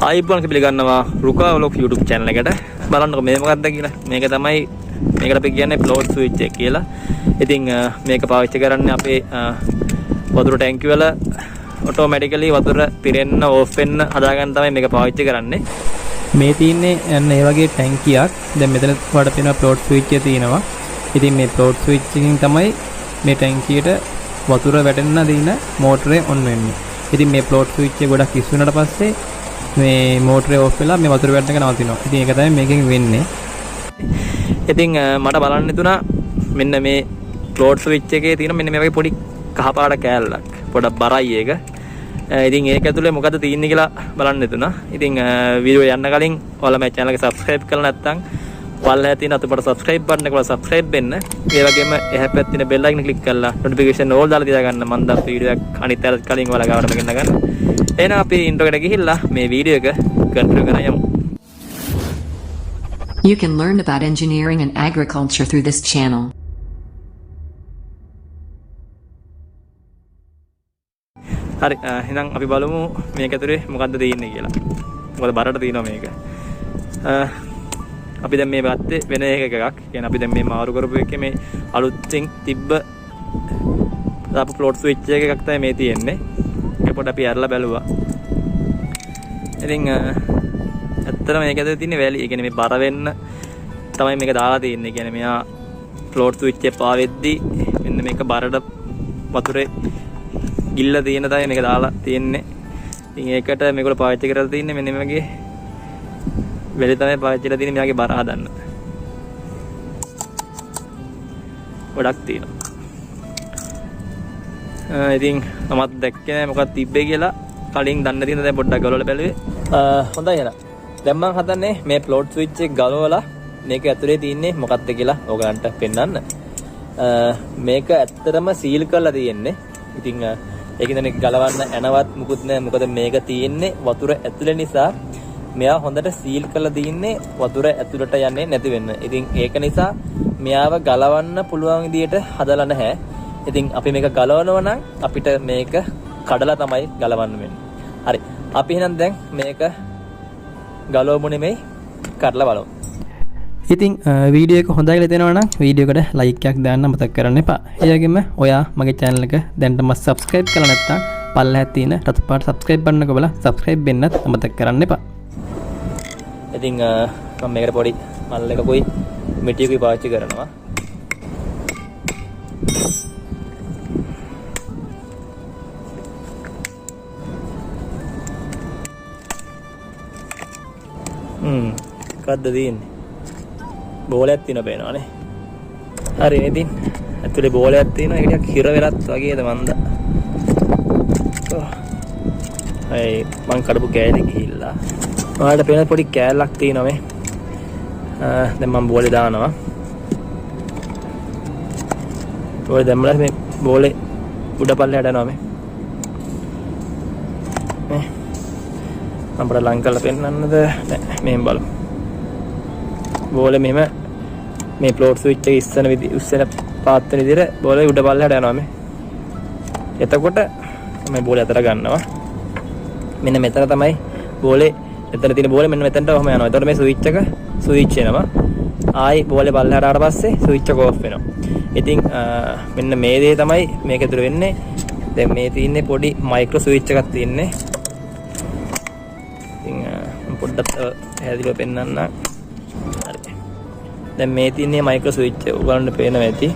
ආයිබෝන් පිළිගන්නවා RUKA vlog YouTube channel එකට. බලන්නකො මේ මොකක්ද කියලා. මේක තමයි මේකට අපි කියන්නේ float switch එක කියලා. ඉතින් මේක පාවිච්චි කරන්නේ අපේ වතුර ටැංකිය වල automatically වතුර පිරෙන්න off වෙන්න හදාගන්න තමයි මේක පාවිච්චි කරන්නේ. මේ තියෙන්නේ යන්න ඒ වගේ ටැංකියක්. දැන් මෙතන වඩ තියෙන float switch එක තියෙනවා. ඉතින් මේ float switch එකකින් තමයි මේ ටැංකියට වතුර වැටෙන්න දෙන මෝටරේ on වෙන්නේ. ඉතින් මේ float switch එක ගොඩක් ඉස්සු වුණාට පස්සේ මේ මෝටරේ off වෙලා මේ වතුර වැටෙන එක නවතිනවා. ඉතින් ඒක තමයි මේකෙන් වෙන්නේ. ඉතින් මට බලන්න හිතුණා මෙන්න මේ float switch එකේ තියෙන මෙන්න මේ වගේ පොඩි කහපාට කෑල්ලක්. පොඩක් බරයි ඒක. ඉතින් ඒක ඇතුලේ මොකද තියෙන්නේ කියලා බලන්න හිතුණා. ඉතින් වීඩියෝ යන්න කලින් ඔයාලා මේ channel එක subscribe කරලා නැත්නම් ඔයාලා තියෙන අතපොට subscribe button එක වල subscribe වෙන්න. ඒ වගේම එහා පැත්තේ තියෙන bell icon click කරලා notification all දාලා තියාගන්න. මම දාපු වීඩියෝ එක අනිත් අයට කලින් ඔයාලා ගාවට ගෙන්න ගන්න. එහෙනම් අපි intro එකට ගිහිල්ලා මේ වීඩියෝ එක continue කරන්න යමු. You can learn about engineering and agriculture through this channel. හරි එහෙනම් අපි බලමු මේක ඇතුලේ මොකද්ද තියෙන්නේ කියලා. මොකද බරට තියෙනවා මේක. අපි දැන් මේ පැත්තේ වෙන එකක්. කියන්නේ අපි දැන් මේ මාරු කරපු එකේ මේ අලුත්ෙන් තිබ්බ දාපු float switch එකක් තමයි මේ තියෙන්නේ. ඒක පොඩ්ඩක් අපි අරලා බැලුවා. ඉතින් ඇත්තටම මේක ඇතුලේ තියෙන්නේ වැලි. ඒ කියන්නේ මේ බර වෙන්න තමයි මේක දාලා තියෙන්නේ. ඒ කියන්නේ මෙයා float switch එක පාවෙද්දි මෙන්න මේක බරට වතුරේ ගිල්ල තියෙන තමයි මේක දාලා තියෙන්නේ. ඉතින් ඒකට මේගොල්ලෝ පාවිච්චි කරලා තින්නේ මෙන්න මේ වගේ වෙලෙ තමයි පාවිච්චි කරලා තින්නේ මෙයාගේ බර හදන්න. ගොඩක් තියෙනවා. ඉතින් මමත් දැක්කේ නෑ මොකක්ද තිබ්බේ කියලා. කලින් දන්න තියෙන දැන් පොඩ්ඩක් ගලවලා බැලුවේ. හොඳයි එහෙනම්. දැන් මම හදන්නේ මේ float switch එක ගලවලා මේක ඇතුලේ තියෙන්නේ මොකක්ද කියලා ඕගලන්ට පෙන්නන්න. මේක ඇත්තටම සීල් කරලා තියෙන්නේ. ඉතින් ඒකෙන් දැන් ගලවන්න ඇනවත් මුකුත් නෑ. මොකද මේක තියෙන්නේ වතුර ඇතුලේ නිසා මෙයා හොඳට සීල් කරලා තින්නේ වතුර ඇතුලට යන්නේ නැති වෙන්න. ඉතින් ඒක නිසා මෙයාව ගලවන්න පුළුවන් විදියට හදලා නැහැ. ඉතින් අපි මේක ගලවනවා නම් අපිට මේක කඩලා තමයි ගලවන්න වෙන්නේ. හරි. අපි එහෙනම් දැන් මේක ගලවමු නෙමෙයි කඩලා බලමු. ඉතින් වීඩියෝ එක හොඳයි කියලා තේනවා නම් වීඩියෝ එකට ලයික් එකක් දාන්න මතක කරන්න එපා. ඒ වගේම ඔයා මගේ channel එක දැන්ටම subscribe කරලා නැත්නම් පල්ලෙහා තියෙන රතු පාට subscribe button එක බලලා subscribe වෙන්නත් අමතක කරන්න එපා. ඉතින් මම මේකට පොඩි මල් එකකුයි මිටියකුයි පාවිච්චි කරනවා. මොකද්ද තියෙන්නේ? බෝලයක් තියෙන පේනවානේ. හරි ඉතින් ඇතුලේ බෝලයක් තියෙනවා. ඒක ටිකක් හිර වෙලත් වගේද මන්ද. හයි මං කඩපු කෑලි ගිහිල්ලා. ඔයාලට පේන පොඩි කෑල්ලක් තියෙනවා මේ. දැන් මම බෝලේ දානවා. බෝලේ දැම්මලා මේ බෝලේ උඩ පල්ලෙහාට යනවා මේ. මම අපිට ලං කරලා පෙන්නන්නද? නෑ මෙහෙම බලමු. බෝලේ මෙහෙම මේ float switch එක ඉස්සෙන පාත් වෙන විදිහට බෝලේ උඩ පල්ලෙහාට යනවා මේ. එතකොට මේ බෝලේ අතර ගන්නවා. මෙන්න මෙතන තමයි බෝලේ එතන තියෙන බෝලේ මෙන්න මෙතනට ඔහම යනවා. එතකොට මේ ස්විච් වෙනවා. ආයි බෝලේ පල්ලෙහාට ආවට පස්සේ ස්විච් එක ඕෆ් වෙනවා. ඉතින් මෙන්න මේ දේ තමයි මේක ඇතුළේ වෙන්නේ. දැන් මේ තියෙන්නේ පොඩි මයික්‍රෝ ස්විච් එකක් තියෙන්නේ. ඉතින් පොඩ්ඩක් පැහැදිලිව පෙන්නන්න. හරි. දැන් මේ තියෙන්නේ මයික්‍රෝ ස්විච් එක. උගලන්න පේනවා ඇති.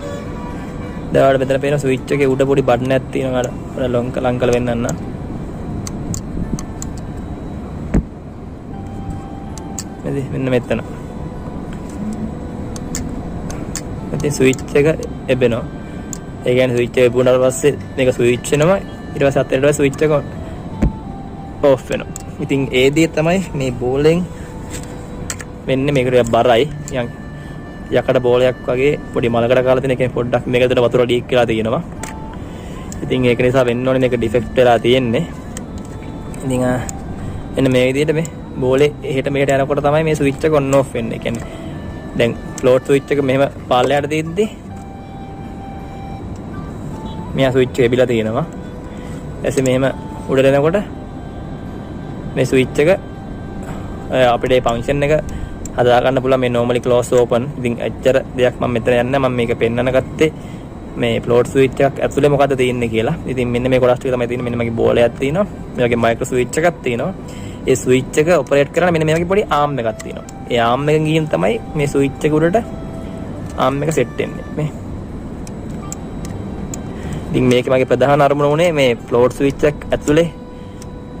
දැන් මෙතන පේන ස්විච් එකේ උඩ පොඩි බටන් එකක් තියෙනවා. අර ලං කල වෙන්නන්න. මෙන්න මෙතන. ඉතින් ස්විච් එක එබෙනවා. ඒ කියන්නේ ස්විච් එක එබුණාට පස්සේ මේක ස්විච් වෙනවා. ඊට පස්සේ අතට ස්විච් එක ඕෆ් වෙනවා. ඉතින් ඒ දේ තමයි මේ බෝලෙන් වෙන්නේ. මේකට බරයි. යකඩ බෝලයක් වගේ පොඩි මලකට කාලා තියෙන එකෙන් පොඩ්ඩක් මේක ඇතුලේ වතුර ලීක් වෙලා තියෙනවා. ඉතින් ඒක නිසා වෙන්න ඕනේ මේක ඩිෆෙක්ට් වෙලා තියෙන්නේ. ඉතින් එන්න මේ විදිහට මේ බෝලේ එහෙට මෙහෙට යනකොට තමයි මේ ස්විච් එක ඔන් ඔෆ් වෙන්නේ. ඒ කියන්නේ දැන් float switch එක මෙහෙම පාල්ලයට තියෙද්දි මෙයා ස්විච් එක එබිලා තියෙනවා. ඊට පස්සේ මෙහෙම උඩට එනකොට මේ ස්විච් එක අපිට මේ ෆන්ක්ෂන් එක හදා ගන්න පුළුවන් මේ normally close open. ඉතින් එච්චර දෙයක් මම මෙතන යන්නේ මම මේක පෙන්නන ගත්තේ මේ float switch එකක් ඇතුලේ මොකද්ද තියෙන්නේ කියලා. ඉතින් මෙන්න මේ කොටස් ටික තමයි තියෙන්නේ. මෙන්න මගේ බෝලයක් තියෙනවා. මේ වගේ micro switch එකක් තියෙනවා. ඒ switch එක operate කරන්න මෙන්න මේ වගේ පොඩි arm එකක් තියෙනවා. ඒ arm එකෙන් ගිහින් තමයි මේ switch එක උඩට arm එක set වෙන්නේ. මේ ඉතින් මේකේ මගේ ප්‍රධාන අරමුණ උනේ මේ float switch එක ඇතුලේ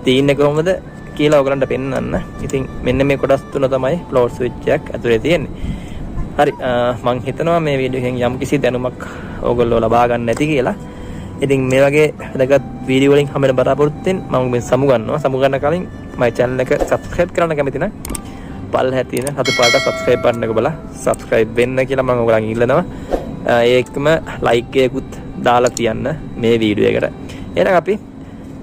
තියෙන්නේ කොහොමද කියලා ඔයගලන්ට පෙන්නන්න. ඉතින් මෙන්න මේ කොටස් තුන තමයි float switch එක ඇතුලේ තියෙන්නේ. හරි මම හිතනවා මේ වීඩියෝ එකෙන් යම් කිසි දැනුමක් ඕගොල්ලෝ ලබා ගන්න ඇති කියලා. ඉතින් මේ වගේ වැදගත් වීඩියෝ වලින් හැමෙන බලාපොරොත්තුෙන් මම මේ සමුගන්න කලින් මගේ channel එක subscribe කරන්න කැමති නම් පල්ලෙහා තියෙන හතු පාට subscribe button එක බලලා subscribe වෙන්න කියලා මම ඔයගලන් ඉල්ලනවා. ඒකම like එකකුත් දාලා තියන්න මේ වීඩියෝ එකට. එහෙනම් අපි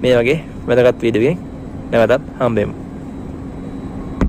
මේ වගේ වැදගත් වීඩියෝ එකකින් නැවතත් හම්බෙමු.